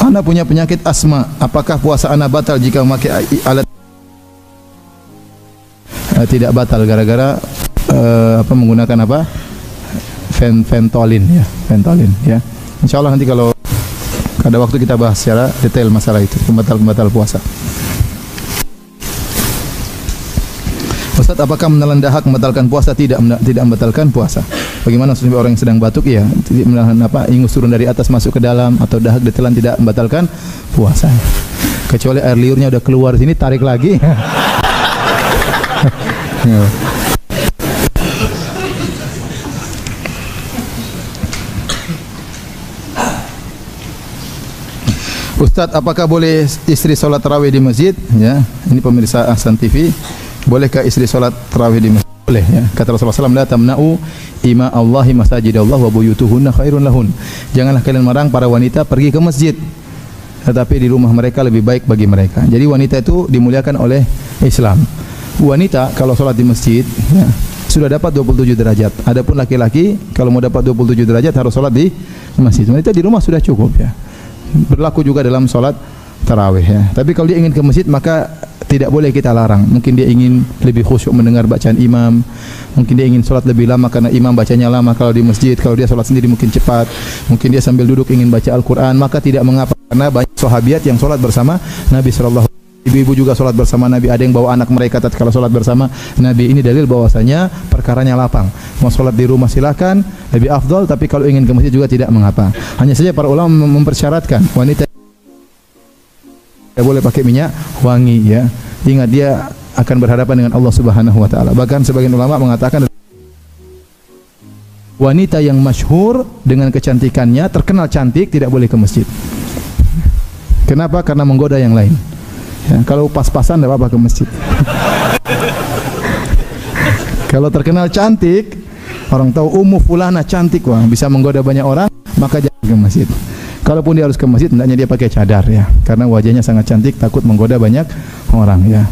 Ana punya penyakit asma, apakah puasa ana batal jika memakai alat? Tidak batal gara-gara menggunakan apa? Ventolin ya, Ventolin ya. Insyaallah nanti kalau ada waktu kita bahas secara detail masalah itu, pembatal puasa. Ustaz, apakah menelan dahak membatalkan puasa? Tidak membatalkan puasa. Bagaimana seperti orang yang sedang batuk? Iya, menelan ingus turun dari atas masuk ke dalam atau dahak ditelan tidak membatalkan puasa. Kecuali air liurnya udah keluar sini, tarik lagi. Ustaz, apakah boleh istri sholat tarawih di masjid? Ya, ini pemirsa Ahsan TV. Bolehkah istri sholat tarawih di masjid? Boleh ya. Kata Rasulullah SAW, la tamna'u ima Allahi masajidallah wa buyutuhunna khairun lahun. Janganlah kalian melarang para wanita pergi ke masjid, tetapi di rumah mereka lebih baik bagi mereka. Jadi wanita itu dimuliakan oleh Islam. Wanita kalau sholat di masjid ya, sudah dapat 27 derajat. Adapun laki-laki kalau mau dapat 27 derajat harus sholat di masjid. Wanita di rumah sudah cukup ya. Berlaku juga dalam sholat tarawih ya. Tapi kalau dia ingin ke masjid maka tidak boleh kita larang. Mungkin dia ingin lebih khusyuk mendengar bacaan imam, mungkin dia ingin sholat lebih lama karena imam bacanya lama kalau di masjid. Kalau dia sholat sendiri mungkin cepat, mungkin dia sambil duduk ingin baca Al-Quran, maka tidak mengapa karena banyak sahabiat yang sholat bersama Nabi SAW. Ibu-ibu juga sholat bersama Nabi, ada yang bawa anak mereka tatkala sholat bersama Nabi. Ini dalil bahwasanya perkaranya lapang. Mau sholat di rumah silakan, lebih afdal, tapi kalau ingin ke masjid juga tidak mengapa. Hanya saja para ulama mempersyaratkan wanita tidak boleh pakai minyak wangi ya. Ingat dia akan berhadapan dengan Allah Subhanahu wa taala. Bahkan sebagian ulama mengatakan wanita yang masyhur dengan kecantikannya, terkenal cantik, tidak boleh ke masjid. Kenapa? Karena menggoda yang lain. Ya, kalau pas-pasan tidak apa-apa ke masjid. Kalau terkenal cantik, orang tahu Ummu Fulana cantik, wah, bisa menggoda banyak orang, maka jangan ke masjid. Kalaupun dia harus ke masjid, hendaknya dia pakai cadar ya, karena wajahnya sangat cantik, takut menggoda banyak orang ya.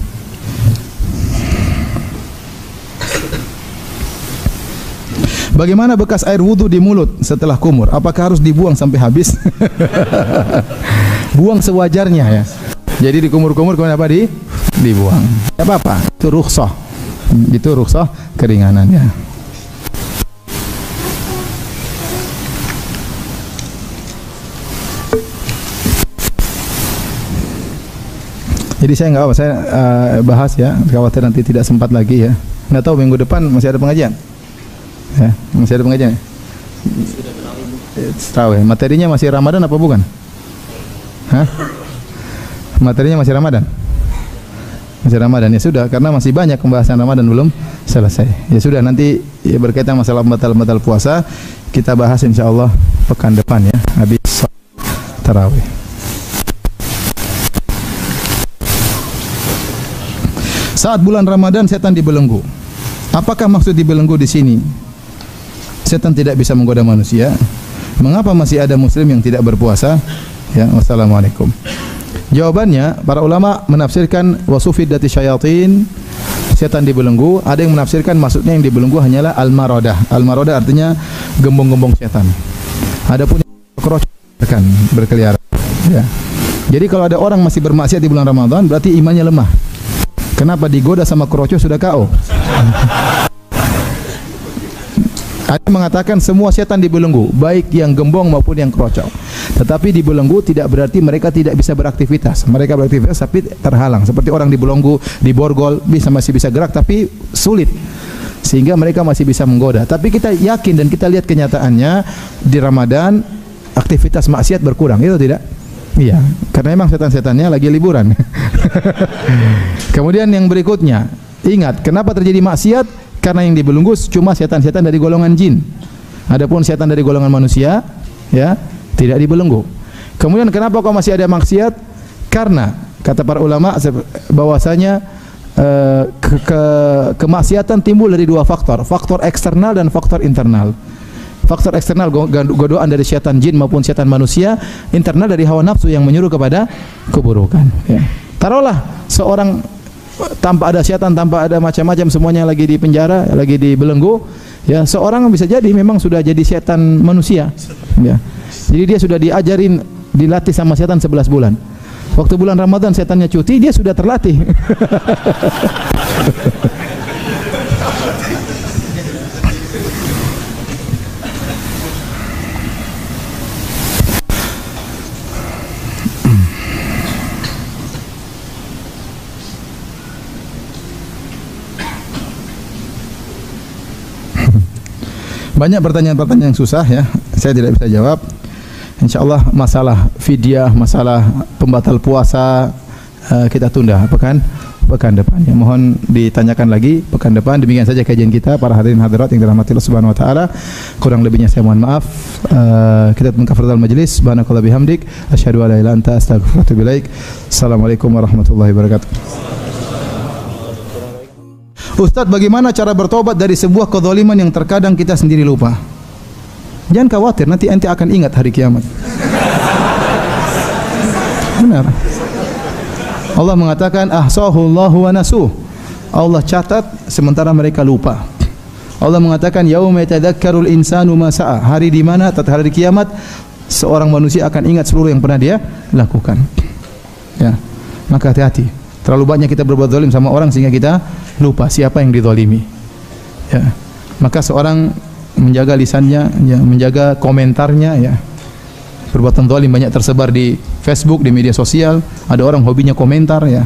Bagaimana bekas air wudu di mulut setelah kumur? Apakah harus dibuang sampai habis? Buang sewajarnya ya. Jadi di kumur-kumur kemudian apa dibuang. Tidak apa-apa. Itu rukhsah. Itu rukhsah keringanannya. Jadi saya nggak apa, saya bahas ya. Khawatir nanti tidak sempat lagi ya. Nggak tahu minggu depan masih ada pengajian. Ya, masih ada pengajian. Tarawih. Materinya masih Ramadan apa bukan? Hah? Materinya masih Ramadan. Masih Ramadan ya sudah, karena masih banyak pembahasan Ramadan belum selesai. Ya sudah, nanti ya, berkaitan masalah batal puasa kita bahas insyaallah pekan depan ya, habis tarawih. Saat bulan Ramadan setan dibelenggu. Apakah maksud dibelenggu di sini? Setan tidak bisa menggoda manusia. Mengapa masih ada muslim yang tidak berpuasa? Ya, wassalamualaikum. Jawabannya, para ulama menafsirkan wasufiddati syayatin, setan dibelenggu. Ada yang menafsirkan maksudnya yang dibelenggu hanyalah al-maradah. Al-maradah artinya gembong-gembong setan. Adapun krocokan berkeliaran. Ya. Jadi kalau ada orang masih bermaksiat di bulan Ramadan, berarti imannya lemah. Kenapa? Digoda sama kroco sudah KO. Ada yang mengatakan semua setan dibelenggu, baik yang gembong maupun yang krocok. Tetapi dibelenggu tidak berarti mereka tidak bisa beraktivitas. Mereka beraktivitas tapi terhalang. Seperti orang dibelenggu, diborgol, masih bisa gerak tapi sulit. Sehingga mereka masih bisa menggoda. Tapi kita yakin dan kita lihat kenyataannya di Ramadan aktivitas maksiat berkurang, itu tidak? Iya, karena memang setan-setannya lagi liburan. Kemudian yang berikutnya, ingat kenapa terjadi maksiat? Karena yang dibelenggu cuma setan-setan dari golongan jin. Adapun setan dari golongan manusia, ya, tidak dibelenggu. Kemudian kenapa kok masih ada maksiat? Karena kata para ulama bahwasanya kemaksiatan timbul dari dua faktor, faktor eksternal dan faktor internal. Faktor eksternal godaan dari setan jin maupun setan manusia, internal dari hawa nafsu yang menyuruh kepada keburukan. Ya. Taruhlah seorang tanpa ada setan, tanpa ada macam-macam, semuanya lagi di penjara, lagi dibelenggu, ya, seorang bisa jadi memang sudah jadi setan manusia, ya. Jadi dia sudah diajarin dilatih sama setan 11 bulan. Waktu bulan Ramadan setannya cuti, dia sudah terlatih. Banyak pertanyaan-pertanyaan yang susah ya, saya tidak bisa jawab. InsyaAllah masalah fidyah, masalah pembatal puasa kita tunda pekan depan. Ya, mohon ditanyakan lagi pekan depan. Demikian saja kajian kita para hadirin hadirat yang dirahmati Allah Subhanahu wa taala. Kurang lebihnya saya mohon maaf. Kita tutup kafaratul majlis. Subhanakallah bihamdik asyhadu an la ilaha illa anta astaghfiruka wa atubu ilaik. Assalamualaikum warahmatullahi wabarakatuh. Ustaz, bagaimana cara bertobat dari sebuah kezaliman yang terkadang kita sendiri lupa? Jangan khawatir, nanti ente akan ingat hari kiamat. Benar. Allah mengatakan ahsahullahu wa nasuh. Allah catat sementara mereka lupa. Allah mengatakan yauma yatadzakkarul insanu ma sa'a. Hari di mana? Hari kiamat seorang manusia akan ingat seluruh yang pernah dia lakukan. Ya. Maka hati-hati. Terlalu banyak kita berbuat zalim sama orang sehingga kita lupa siapa yang dizalimi. Ya. Maka seorang menjaga lisannya, ya, menjaga komentarnya, ya. Perbuatan zalim banyak tersebar di Facebook, di media sosial. Ada orang hobinya komentar, ya.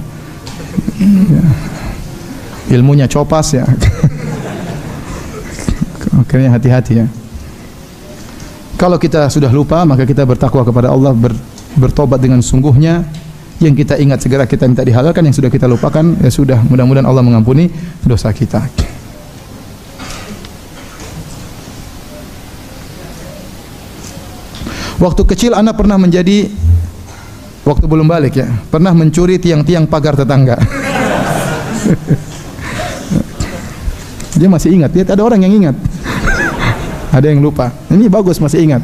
Ya. Ilmunya copas, ya. Makanya hati-hati, ya. Kalau kita sudah lupa, maka kita bertakwa kepada Allah, bertobat dengan sungguhnya. Yang kita ingat segera kita minta dihalalkan, yang sudah kita lupakan ya sudah, mudah-mudahan Allah mengampuni dosa kita. Waktu kecil anak pernah menjadi, waktu belum balik ya, pernah mencuri tiang-tiang pagar tetangga. Dia masih ingat, dia ada orang yang ingat. Ada yang lupa. Ini bagus masih ingat.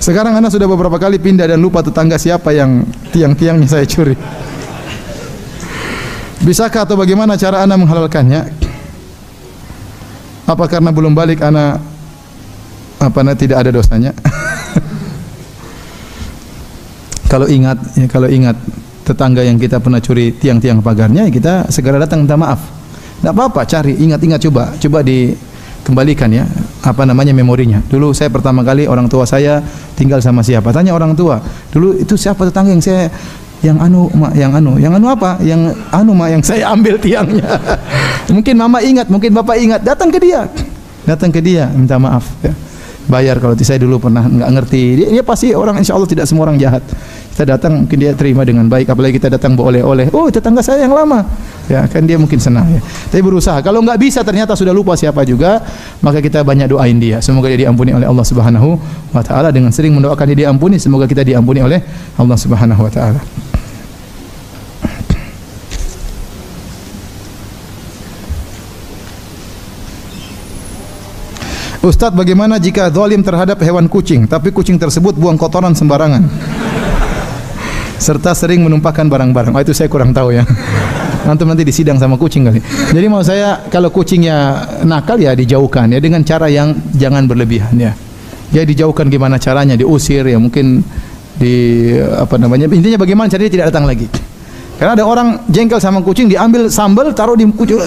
Sekarang anak sudah beberapa kali pindah dan lupa tetangga siapa yang tiang-tiangnya saya curi. Bisakah atau bagaimana cara anak menghalalkannya? Apa karena belum balik anak tidak ada dosanya? Kalau ingat tetangga yang kita pernah curi tiang-tiang pagarnya, kita segera datang minta maaf. Tidak apa-apa, cari, ingat-ingat, coba dikembalikan ya, memorinya. Dulu saya pertama kali orang tua saya tinggal sama siapa? Tanya orang tua. Dulu itu siapa tetangga yang saya yang saya ambil tiangnya. Mungkin mama ingat, mungkin bapak ingat, datang ke dia minta maaf ya. Bayar kalau saya dulu pernah enggak ngerti. Dia pasti orang, insyaallah tidak semua orang jahat. Kita datang mungkin dia terima dengan baik, apalagi kita datang bawa oleh-oleh. Oh, tetangga saya yang lama. Ya, kan dia mungkin senang ya. Tapi berusaha. Kalau enggak bisa ternyata sudah lupa siapa juga, maka kita banyak doain dia. Semoga dia diampuni oleh Allah Subhanahu wa taala. Dengan sering mendoakan dia diampuni, semoga kita diampuni oleh Allah Subhanahu wa taala. Ustaz, bagaimana jika zalim terhadap hewan kucing, tapi kucing tersebut buang kotoran sembarangan serta sering menumpahkan barang-barang? Oh, itu saya kurang tahu ya. Nanti disidang sama kucing kali. Jadi mau saya, kalau kucingnya nakal ya dijauhkan ya, dengan cara yang jangan berlebihan ya. Ya dijauhkan gimana caranya, diusir ya, mungkin intinya bagaimana caranya tidak datang lagi. Karena ada orang jengkel sama kucing, diambil sambal taruh di kucing.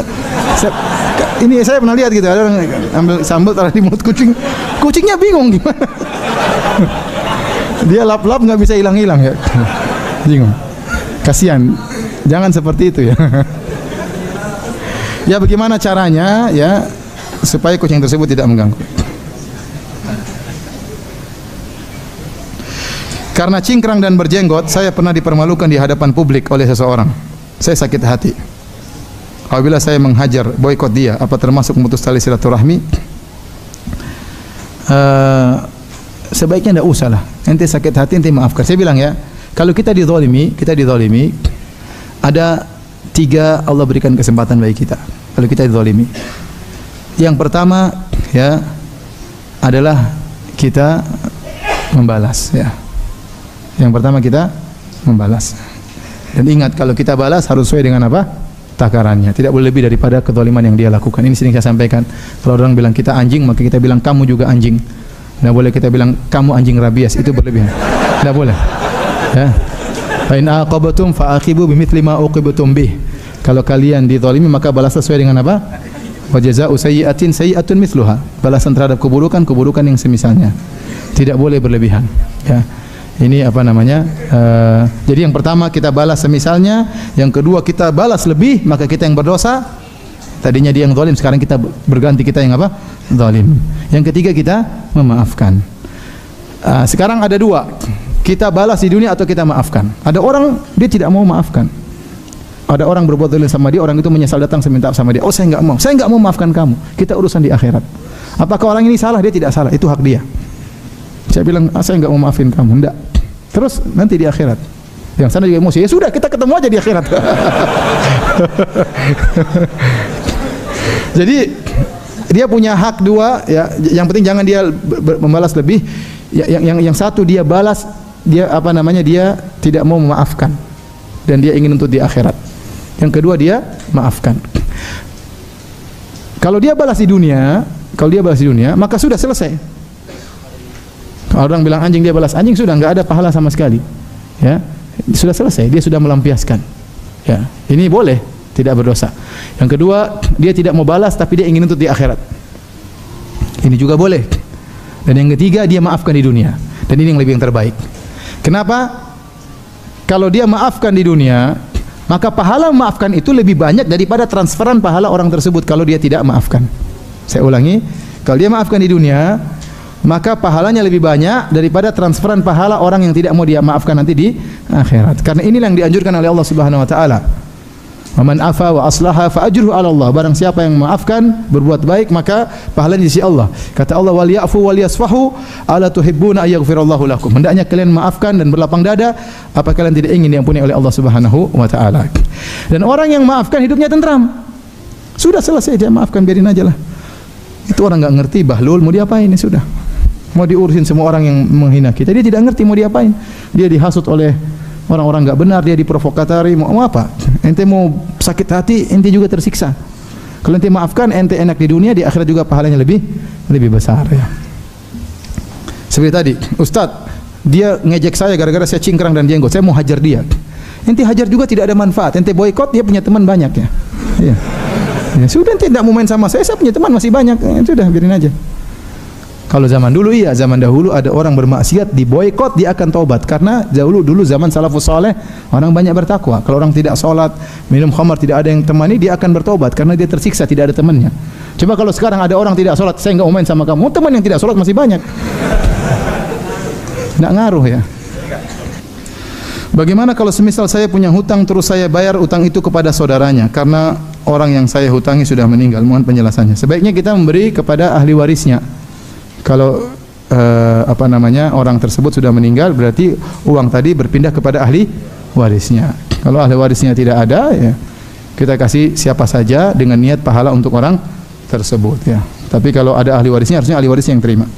Ini saya pernah lihat gitu, ada orang ambil sambal taruh di mulut kucing. Kucingnya bingung gimana. Dia lap-lap nggak bisa hilang-hilang ya. Bingung. Kasihan. Jangan seperti itu ya. Ya bagaimana caranya ya supaya kucing tersebut tidak mengganggu. Karena cingkrang dan berjenggot, saya pernah dipermalukan di hadapan publik oleh seseorang. Saya sakit hati. Apabila saya menghajar, boikot dia, apa termasuk memutus tali silaturahmi? Sebaiknya tidak usah lah. Ente sakit hati, ente maafkan. Saya bilang ya, kalau kita dizalimi, ada 3 Allah berikan kesempatan bagi kita. Kalau kita dizalimi, yang pertama ya adalah kita membalas ya. Yang pertama kita membalas. Dan ingat, kalau kita balas harus sesuai dengan apa? Takarannya. Tidak boleh lebih daripada kezaliman yang dia lakukan. Ini sering saya sampaikan. Kalau orang bilang kita anjing, maka kita bilang kamu juga anjing. Tidak boleh kita bilang kamu anjing rabies, itu berlebihan. Tidak boleh. Ya. Fa in aqabtum fa aqibu bimithli ma uqibtum bih. Kalau kalian dizalimi maka balas sesuai dengan apa? Wa jazaa'u sayyi'atin sayyi'atun mithluha. Balasan terhadap keburukan keburukan yang semisalnya. Tidak boleh berlebihan. Ya. Ini apa namanya? Jadi yang pertama kita balas semisalnya, yang kedua kita balas lebih, maka kita yang berdosa. Tadinya dia yang zalim, sekarang kita berganti kita yang apa? Zalim. Yang ketiga kita memaafkan. Sekarang ada dua. Kita balas di dunia atau kita maafkan. Ada orang dia tidak mau maafkan. Ada orang berbuat zalim sama dia, orang itu menyesal datang minta sama dia. Oh saya enggak mau maafkan kamu. Kita urusan di akhirat. Apakah orang ini salah? Dia tidak salah. Itu hak dia. Saya bilang saya enggak mau maafin kamu. Enggak. Terus nanti di akhirat. Yang sana juga emosi. Ya sudah kita ketemu aja di akhirat. Jadi dia punya hak dua. Ya. Yang penting jangan dia membalas lebih. Yang satu dia balas. Dia apa namanya? Dia tidak mau memaafkan. Dan dia ingin untuk di akhirat. Yang kedua dia maafkan. Kalau dia balas di dunia, maka sudah selesai. Kalau orang bilang anjing, dia balas anjing, sudah enggak ada pahala sama sekali. Ya, sudah selesai, dia sudah melampiaskan. Ya, ini boleh, tidak berdosa. Yang kedua, dia tidak mau balas tapi dia ingin untuk di akhirat. Ini juga boleh. Dan yang ketiga, dia maafkan di dunia. Dan ini yang lebih yang terbaik. Kenapa? Kalau dia maafkan di dunia, maka pahala memaafkan itu lebih banyak daripada transferan pahala orang tersebut kalau dia tidak maafkan. Saya ulangi, kalau dia maafkan di dunia, maka pahalanya lebih banyak daripada transferan pahala orang yang tidak mau dia maafkan nanti di akhirat. Karena inilah yang dianjurkan oleh Allah Subhanahu wa taala. Wa man afa wa aslaha fa ajruhu 'ala Allah. Barang siapa yang memaafkan, berbuat baik, maka pahalanya di sisi Allah. Kata Allah, wal ya'fu wal yasfahu ala tuhibbuna ayaghfirallahu lakum. Hendaknya kalian maafkan dan berlapang dada, apa kalian tidak ingin diampuni oleh Allah Subhanahu wa taala. Dan orang yang maafkan hidupnya tentram. Sudah selesai, dia maafkan, biarin aja lah. Itu orang enggak ngerti, bahlul, mau diapain ini sudah. Mau diurusin semua orang yang menghina kita, dia tidak ngerti mau diapain. Dia dihasut oleh orang-orang enggak benar, dia diprovokatari, mau apa? Ente mau sakit hati, ente juga tersiksa. Kalau ente maafkan, ente enak di dunia, di akhirat juga pahalanya lebih besar ya. Seperti tadi, Ustaz, dia ngejek saya gara-gara saya cingkrang dan jenggot, saya mau hajar dia. Ente hajar juga tidak ada manfaat, ente boykot, dia punya teman banyak ya. Iya. Ya, sudah ente tidak mau main sama saya punya teman masih banyak. Ya, sudah biarin aja. Kalau zaman dulu iya, zaman dahulu ada orang bermaksiat diboikot, dia akan taubat karena dulu zaman salafus saleh orang banyak bertakwa. Kalau orang tidak salat, minum khamar, tidak ada yang temani, dia akan bertaubat karena dia tersiksa tidak ada temannya. Coba kalau sekarang ada orang tidak salat, saya enggak mau main sama kamu, teman yang tidak salat masih banyak. Enggak ngaruh ya. Bagaimana kalau semisal saya punya hutang terus saya bayar hutang itu kepada saudaranya karena orang yang saya hutangi sudah meninggal? Mohon penjelasannya. Sebaiknya kita memberi kepada ahli warisnya. Kalau orang tersebut sudah meninggal, berarti uang tadi berpindah kepada ahli warisnya. Kalau ahli warisnya tidak ada, ya kita kasih siapa saja dengan niat pahala untuk orang tersebut ya. Tapi kalau ada ahli warisnya, harusnya ahli warisnya yang terima.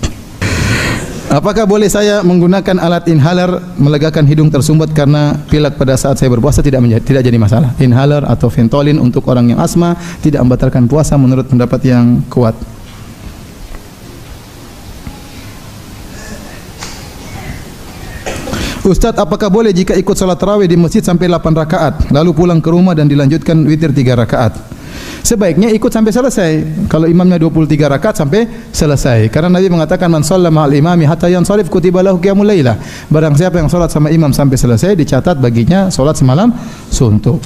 Apakah boleh saya menggunakan alat inhaler melegakan hidung tersumbat karena pilek pada saat saya berpuasa? Tidak jadi masalah. Inhaler atau Ventolin untuk orang yang asma tidak membatalkan puasa menurut pendapat yang kuat. Ustaz, apakah boleh jika ikut salat tarawih di masjid sampai 8 rakaat lalu pulang ke rumah dan dilanjutkan witir 3 rakaat? Sebaiknya ikut sampai selesai. Kalau imamnya 23 rakaat sampai selesai. Karena Nabi mengatakan man shalla ma'al imami hatta yansharif kutiba lahu qiyamul lailah. Barang siapa yang salat sama imam sampai selesai dicatat baginya salat semalam suntuk.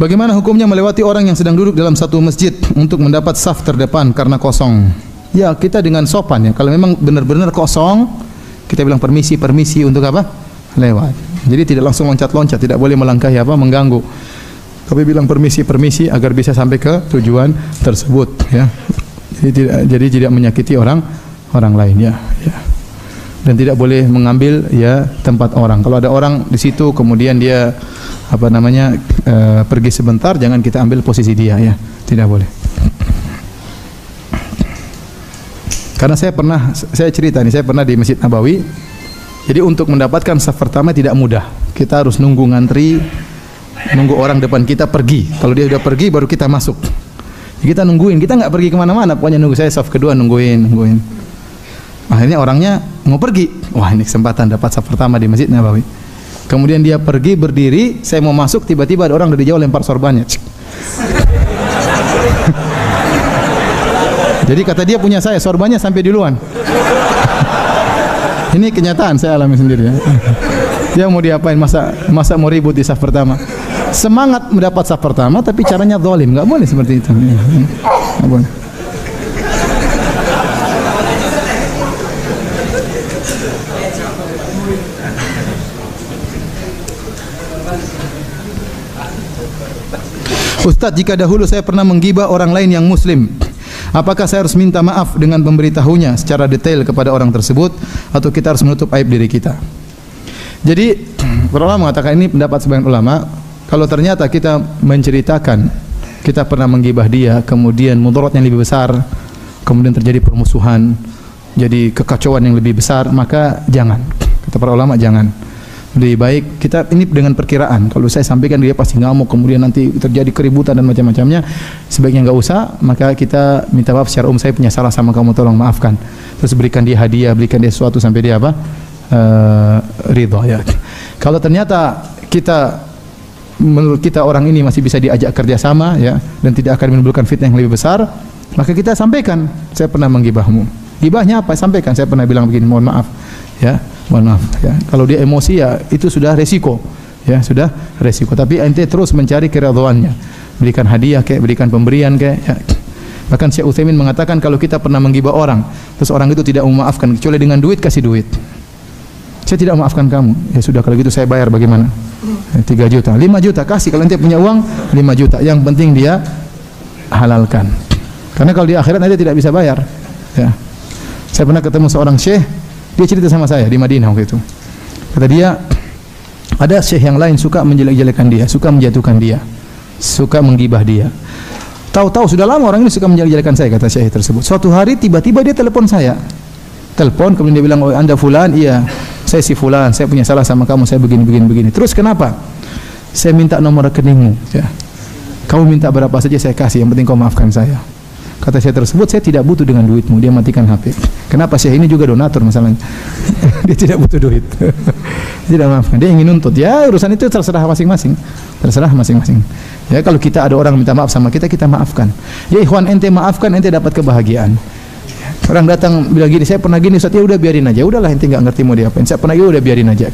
Bagaimana hukumnya melewati orang yang sedang duduk dalam satu masjid untuk mendapat saf terdepan karena kosong? Ya, kita dengan sopan ya. Kalau memang benar-benar kosong, kita bilang permisi untuk apa? Lewat. Jadi tidak langsung loncat-loncat, tidak boleh melangkahi mengganggu. Tapi bilang permisi agar bisa sampai ke tujuan tersebut ya. Jadi tidak menyakiti orang lain ya. Dan tidak boleh mengambil ya tempat orang. Kalau ada orang di situ kemudian dia pergi sebentar, jangan kita ambil posisi dia ya. Tidak boleh. Karena saya cerita nih, saya pernah di Masjid Nabawi. Jadi untuk mendapatkan saf pertama tidak mudah. Kita harus nunggu ngantri, nunggu orang depan kita pergi. Kalau dia sudah pergi baru kita masuk. Kita nungguin, kita nggak pergi kemana-mana. Pokoknya nunggu, saya saf kedua nungguin. Akhirnya orangnya mau pergi. Wah, ini kesempatan dapat saf pertama di Masjid Nabawi. Kemudian dia pergi berdiri, saya mau masuk, tiba-tiba ada orang dari jauh lempar sorbannya. Jadi kata dia punya saya, sorbannya sampai duluan. Ini kenyataan saya alami sendiri ya. Dia mau diapain, masa mau ribut di saf pertama. Semangat mendapat saf pertama tapi caranya zalim, enggak boleh seperti itu. Enggak boleh. Ustaz, jika dahulu saya pernah menggibah orang lain yang muslim, apakah saya harus minta maaf dengan memberitahunya secara detail kepada orang tersebut, atau kita harus menutup aib diri kita? Jadi para ulama mengatakan, ini pendapat sebagian ulama, kalau ternyata kita menceritakan kita pernah menggibah dia, kemudian mudaratnya lebih besar, kemudian terjadi permusuhan, jadi kekacauan yang lebih besar, maka jangan. Kata para ulama, jangan. Lebih baik kita ini dengan perkiraan. Kalau saya sampaikan dia pasti ngamuk, kemudian nanti terjadi keributan dan macam-macamnya, sebaiknya enggak usah. Maka kita minta maaf secara umum, saya punya salah sama kamu, tolong maafkan. Terus berikan dia hadiah, berikan dia sesuatu sampai dia apa? Ridha ya. Kalau ternyata menurut kita orang ini masih bisa diajak kerjasama ya, dan tidak akan menimbulkan fitnah yang lebih besar, maka kita sampaikan, saya pernah menggibahmu. Gibahnya apa? Sampaikan, saya pernah bilang begini, mohon maaf ya. Mohon maaf ya. Kalau dia emosi ya itu sudah resiko. Ya, sudah resiko. Tapi ente terus mencari keridhaannya. Berikan hadiah kayak, berikan pemberian kayak ya. Bahkan Syekh Utsaimin mengatakan kalau kita pernah menggibah orang, terus orang itu tidak memaafkan kecuali dengan duit, kasih duit. Saya tidak memaafkan kamu. Ya sudah, kalau gitu saya bayar bagaimana? 3 juta, 5 juta kasih, kalau ente punya uang 5 juta. Yang penting dia halalkan. Karena kalau di akhirat nanti tidak bisa bayar. Ya. Saya pernah ketemu seorang syekh, dia cerita sama saya di Madinah waktu itu. Kata dia, ada syekh yang lain suka menjelek-jelekan dia, suka menjatuhkan dia, suka menggibah dia. Tahu-tahu sudah lama orang ini suka menjelek-jelekan saya, kata syekh tersebut. Suatu hari tiba-tiba dia telepon saya. Telepon, kemudian dia bilang, "Oh, Anda fulan?" "Iya, saya si fulan, saya punya salah sama kamu, saya begini." "Terus kenapa?" "Saya minta nomor rekeningmu." Ya. "Kamu minta berapa saja saya kasih, yang penting kau maafkan saya." Kata saya tersebut, "Saya tidak butuh dengan duitmu." Dia matikan HP. Kenapa? Syekh ini juga donatur masalahnya. Dia tidak butuh duit. Tidak maafkan. Dia ingin nuntut. Ya, urusan itu terserah masing-masing. Terserah masing-masing. Ya, kalau kita ada orang minta maaf sama kita, kita maafkan. Ya ikhwan, ente maafkan, ente dapat kebahagiaan. Orang datang bilang gini, "Saya pernah gini Ustaz." Ya udah biarin aja. Udahlah, ente enggak ngerti mau diapain. Saya pernah, ya udah biarin aja.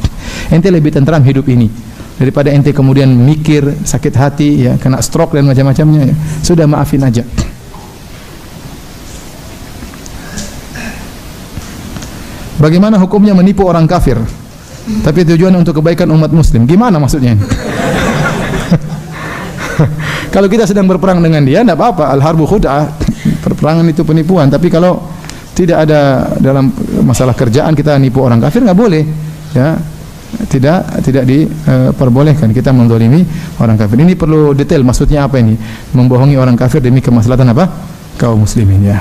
Ente lebih tentram hidup ini daripada ente kemudian mikir, sakit hati, ya, kena stroke dan macam-macamnya. Ya. Sudah, maafin aja. Bagaimana hukumnya menipu orang kafir tapi tujuan untuk kebaikan umat muslim? Gimana maksudnya ini? Kalau kita sedang berperang dengan dia, tidak apa-apa. Al-harbu khud'ah, perperangan itu penipuan. Tapi kalau tidak ada dalam masalah kerjaan kita nipu orang kafir, nggak boleh. Ya, tidak diperbolehkan kita menzalimi orang kafir. Ini perlu detail. Maksudnya apa ini? Membohongi orang kafir demi kemaslahatan apa? Kaum muslimin ya.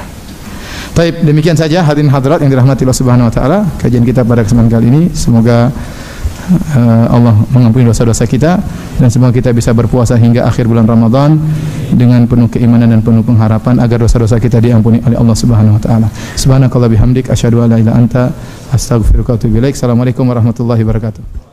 Baik, demikian saja hadirin hadirat yang dirahmati Allah Subhanahu wa taala, kajian kita pada kesempatan kali ini. Semoga Allah mengampuni dosa-dosa kita dan semoga kita bisa berpuasa hingga akhir bulan Ramadan dengan penuh keimanan dan penuh pengharapan agar dosa-dosa kita diampuni oleh Allah Subhanahu wa taala. Subhanakallah bihamdik asyhadu an la ilaha illa anta astaghfiruka wa atubu ilaik. Assalamualaikum warahmatullahi wabarakatuh.